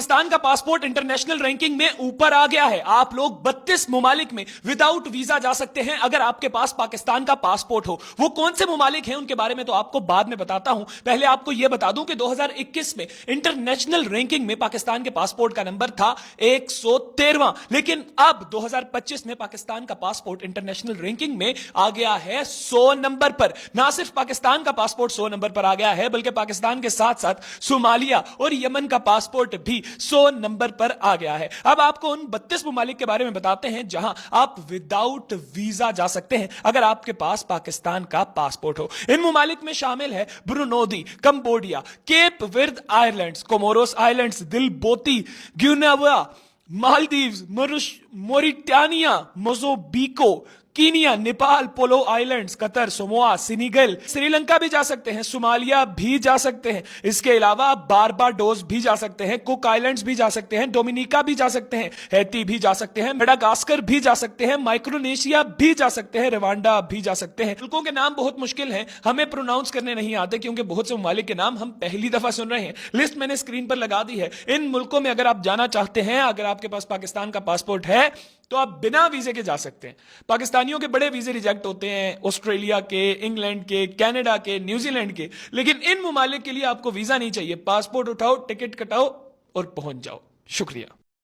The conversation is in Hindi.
पाकिस्तान का पासपोर्ट इंटरनेशनल रैंकिंग में ऊपर आ गया है। आप लोग 32 मुमालिक में विदाउट वीजा जा सकते हैं अगर आपके पास पाकिस्तान का पासपोर्ट हो। वो कौन से मुमालिक हैं उनके बारे में तो आपको बाद में बताता हूं। पहले आपको यह बता दूं कि 2021 में इंटरनेशनल रैंकिंग में पाकिस्तान के पासपोर्ट का नंबर था 113वां, लेकिन अब 2025 में पाकिस्तान का पासपोर्ट इंटरनेशनल रैंकिंग में आ गया है 100 नंबर पर। ना सिर्फ पाकिस्तान का पासपोर्ट 100 नंबर पर आ गया है, बल्कि पाकिस्तान के साथ साथ सोमालिया और यमन का पासपोर्ट भी 100 नंबर पर आ गया है। अब आपको उन 32 मुमालिक के बारे में बताते हैं जहां आप विदाउट वीजा जा सकते हैं अगर आपके पास पाकिस्तान का पासपोर्ट हो। इन मुमालिक में शामिल है Burundi, Cambodia, Cape Verde Islands, Comoros Islands, Djibouti, ग्युनावा, Maldives, Mauritania, Mozambique, Kenya, Nepal, पोलो Islands, Qatar, Samoa, Senegal, Sri Lanka भी जा सकते हैं, सोमालिया भी जा सकते हैं। इसके अलावा बारबाडोस भी जा सकते हैं, कुक आइलैंड्स भी जा सकते हैं, डोमिनिका भी जा सकते हैं, हैती भी जा सकते हैं, मेडागास्कर भी जा सकते हैं, माइक्रोनेशिया भी जा सकते हैं, रवांडा भी जा सकते हैं। मुल्कों के नाम बहुत मुश्किल हैं, हमें प्रोनाउंस करने नहीं आते क्योंकि बहुत से ममालिक के नाम हम पहली दफा सुन रहे हैं। लिस्ट मैंने स्क्रीन पर लगा दी है। इन मुल्कों में अगर आप जाना चाहते हैं, अगर आपके पास पाकिस्तान का पासपोर्ट है तो आप बिना वीजे के जा सकते हैं। पाकिस्तानियों के बड़े वीजे रिजेक्ट होते हैं, ऑस्ट्रेलिया के, इंग्लैंड के, कनाडा के, न्यूजीलैंड के, लेकिन इन मुमालिक के लिए आपको वीजा नहीं चाहिए। पासपोर्ट उठाओ, टिकट कटाओ और पहुंच जाओ। शुक्रिया।